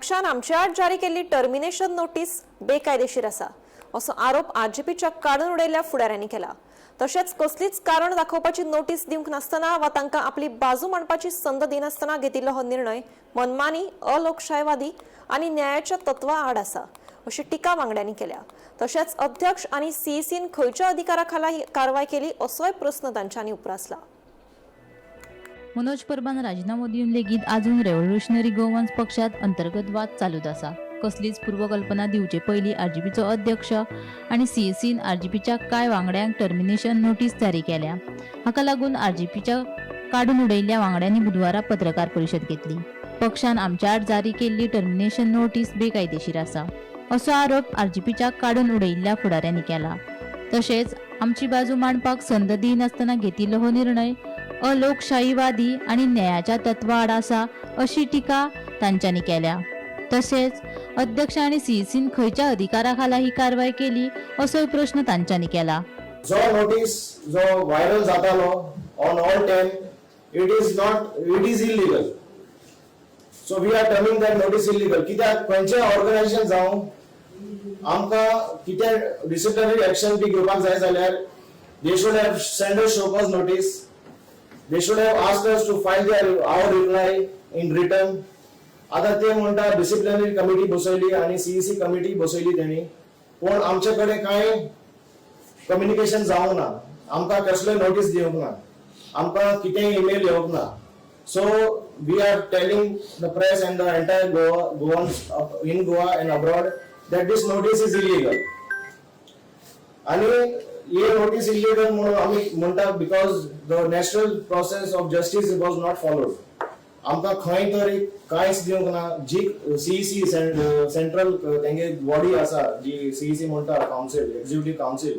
पक्षान आमचे आड जारी केल्ली टर्मिनेशन नोटीस बेकायदेशीर आसा असो आरोप आरजेपीच्या काडून उडयल्ल्या फुडाऱ्यांनी केला। तशेंच कसलीच कारण दाखोवपाची नोटीस दिवंक नासतना वा तांकां आपली बाजू मांडपाची संद दिनासतना घेतिल्लो हो निर्णय मनमानी, अलोकशायवादी आनी न्यायाच्या तत्वां आड आसा अशी टिका वांगड्यांनी केल्या। तशेंच अध्यक्ष आनी सीईसीन खंयच्या अधिकारा खाला ही कारवाय केली असोय प्रस्न तांच्यांनी उपरासला। मनोज परबान राजीनामो दिवन लेगीत आजून रेव्होल्युशनरी गोवन्स पक्षात अंतर्गत वाद चालूच आसा। कसलीच पूर्वकल्पना दिवचे पयलीं आरजीपीचो अध्यक्ष आनी सीईसीन आरजीपीच्या कांय वांगड्यांक टर्मिनेशन नोटीस जारी केल्या। हाका लागून आरजीपीच्या काडून उडयल्ल्या वांगड्यांनी बुधवारा पत्रकार परिशद घेतली। पक्षान आमच्या आड जारी केल्ली टर्मिनेशन नोटीस बेकायदेशीर आसा असो आरोप आरजीपीच्या काडून उडयल्ल्या फुडाऱ्यांनी केला। तशेंच आमची बाजू मांडपाक संद दिनासतना घेतिल्लो हो निर्णय अलोकशाहीवादी आनी न्यायाच्या तत्वां आड आसा अशी टिका तांच्यांनी केल्या। तशेंच अध्यक्ष आनी सीईसीन खंयच्या अधिकारा खाला ही कारवाय केली असोय प्रश्न तांच्यांनी केला। जो नोटीस जो व्हायरल जातालो on all 10 it is illegal. So we are terming that notice illegal. कित्याक खंयचे ऑर्गनायझेशन जावं आमकां कितें डिसिप्लिनरी एक्शन बी घेवपाक जाय जाल्यार they should have send us show cause notice. They should have asked us to file our reply in return. आता ते म्हणटा डिसिप्लिनरी कमिटी बसयली आणि सीईसी कमिटी बसयली त्यांनी, पण आमचे कडेन कांय कम्युनिकेशन जावंक ना। आमकां कसले नोटीस दिवंक ना, आमकां कितेंय ईमेल येवंक ना। So we are telling the press and the entire Goans in Goa and abroad that this notice is illegal. आणि ये नोटीस इल्लीगल म्हणून आम्ही म्हणटा because the national process of justice was not followed. आमकां खंय तरी कांयच दिवंक ना। जी सीईसी सेंट्रल तेंगे बॉडी आसा जी सीईसी म्हणटा काउन्सिल, एक्झिक्युटिव्ह काउन्सिल,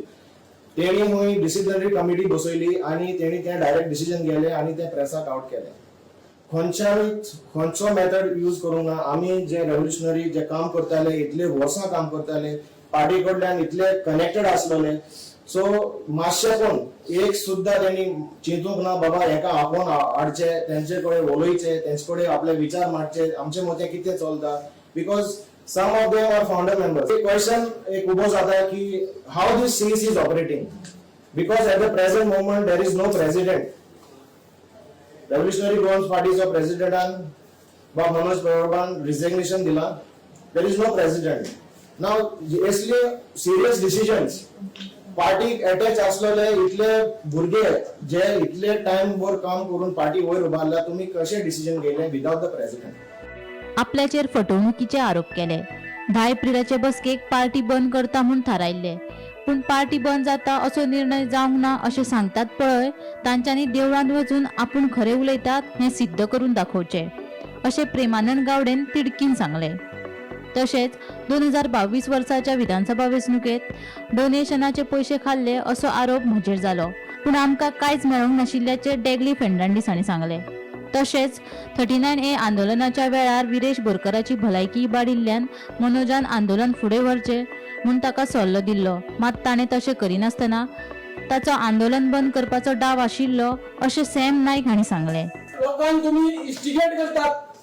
तेणी हूंय डिसिप्लिनरी कमिटी बसयली आणि तेणी ते डायरेक्ट डिसिजन घेतले आणि ते प्रेसाक आउट केले। खंयचो मेथड यूज करूंक ना। आमी जे रेव्होल्युशनरी जे काम करताले, इतले वर्सां काम करताले, पार्टी कडल्यान इतले कनेक्टेड आसलेले, सो मातशे पण एक सुद्धा त्यांनी चिंतूंक ना बाबा हेका आपोवन हाडचे, तेंचे कडेन उलोवचे, तेंचे कडेन आपले विचार मांडचे, आमचे मते कितें चलता, because some of them are founder members. एक क्वेश्चन एक उबो जाता की how this CEC is operating, because at the present moment there is no president. Revolutionary Goans पार्टीचो प्रेसिडेंटान बा मनोज परबान रिजिग्नेशन दिला। देयर इज नो प्रेसिडेंट नाव। असले सिरियस डिसिजन्स पार्टीक अटॅच असलेले इतले भुरगे जे इतले टाइम वर काम करून पार्टी वयर उबारला, तुम्ही कशे डिसिजन घेतले विदाउट द प्रेसिडेंट? आपल्याचेर फटवणुकीचे आरोप केले। 10 एप्रिलाचे बसकेक पार्टी बंद करता म्हणून थारायल्ले, पण पार्टी बंद जाता असो निर्णय जावंक ना अशें सांगतात पळय, तांच्यांनी देवळांत वचून आपूण खरे उलयतात हें सिद्ध करून दाखोवचें अशें प्रेमानंद गावडेन तिडकीन सांगलें। तशेंच 2022 वर्साच्या विधानसभा वेंचणुकेत डोनेशनाचे पयशे खाल्ले असो आरोप म्हजेर जालो, पूण आमकां कांयच मेळोंक नाशिल्ल्याचे डेगली फेर्नांडीस हांणी सांगलें। तशेंच 39A आंदोलनाच्या वेळार विरेश बोरकाराची भलायकी इबाडिल्ल्यान मनोजान आंदोलन फुडें व्हरचें म्हूण ताका सल्लो दिल्लो, मात ताणें तशें करिनासतना ताचो आंदोलन बंद करपाचो डाव आशिल्लो अशें सॅम नाईक हांणी सांगलें। लोकांक तुम्ही इन्स्टिगेट करतात,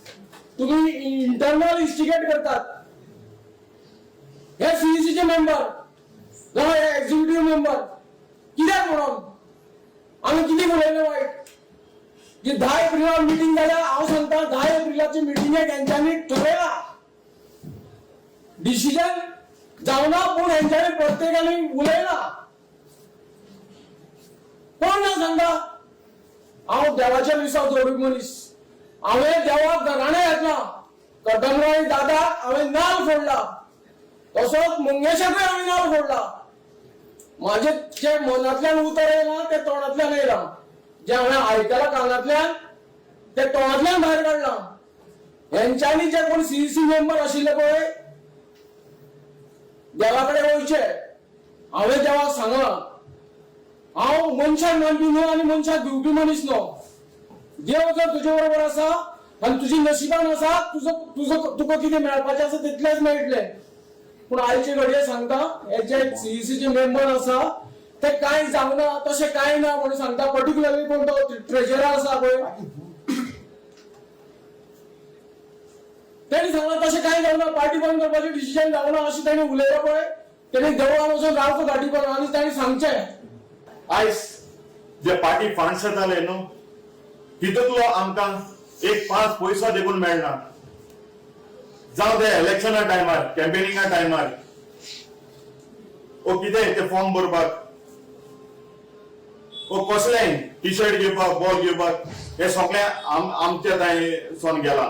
तुम्ही इंटरनल इन्स्टिगेट करतात। हे सीईसीचे मेंबर जावं हे एक्झिक्युटिव्ह मेंबर कित्याक म्हणून आम्ही किती उलयलें वायट की 10 एप्रिलार मिटींग जाल्यार हांव सांगता 10 एप्रिलाची मिटींगेक हेंच्यांनी ठरयला, डिसिजन जावना, पूण हेंच्यांनी प्रत्येकानी उलयला। कोण ना सांगता हांव देवाच्या विश्वास दवरूंक मनीस, हांवें देवाक घराणे घातला, कदमराय दादाक हांवें नाल फोडला, तसोच मंगेशाकूय हांवें नाल फोडला। माझे जे मनांतल्यान उतर येयला ते तोंडांतल्यान येयला, जे हांवें आयकलां कानांतल्यान ते तोंडांतल्यान भायर काडला। हेंच्यांनी जे कोण सीईसी मेंबर आशिल्ले पळय देवा कडेन वयचे, हांवें देवाक सांगलां हांव मनशाक मानपी न्हू आनी मनशाक दिवपी मनीस न्हू। देव जर तुजे बरोबर आसा आनी तुजी नशिबान आसा, तुका कितें मेळपाचें आसा तितलेंच मेळटलें। पूण आयचे घडये सांगता हे जे सीईसीचे मेंबर आसा ते कांय जावना, तशें कांय ना म्हणून सांगता। पर्टिक्युलरली कोण तो ट्रेजरर आसा पळय त्यांनी सांगला तशें कांय जावना, पार्टी बंद करपाचें डिसिजन जावना अशें तांणी उलयलें पळय. तेणी देवळान वचून रावचो घाटीपण आनी तांणी सांगचें. आयज जे पार्टी फंड्स येताले न्हू तितूंतलो आमकां एक 5 पयसो देखून मेळना. जावं ते इलेक्शना टायमार, कॅम्पेनिंगा टायमार ओ कितें ते फॉर्म भरपाक ओ कसलें टी शर्ट घेवपाक, बॉल घेवपाक हे सगळें आमच्या थंयसून गेलां.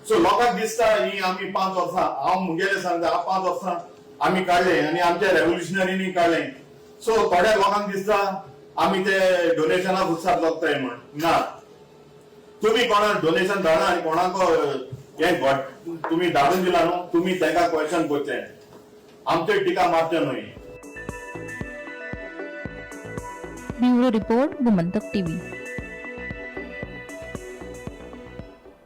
सो लोकांक दिसता ही आमी 5 वर्सां, हांव मुगेलें सांगता, 5 वर्सां आमी काडले आनी आमच्या रेव्होल्युशनरींनी काडलें. सो थोड्या लोकांक दिसता आमी ते डोनेशनाक उत्साह लागताय म्हण. ना, तुम्ही कोणाक डोनेशन धाडा आनी कोणाक हे तुम्ही धाडून दिला न्हू, तुम्ही तांकां क्वेश्चन करचें, आमचेर टिका मारचें न्हय. Bureau report Gomantak TV.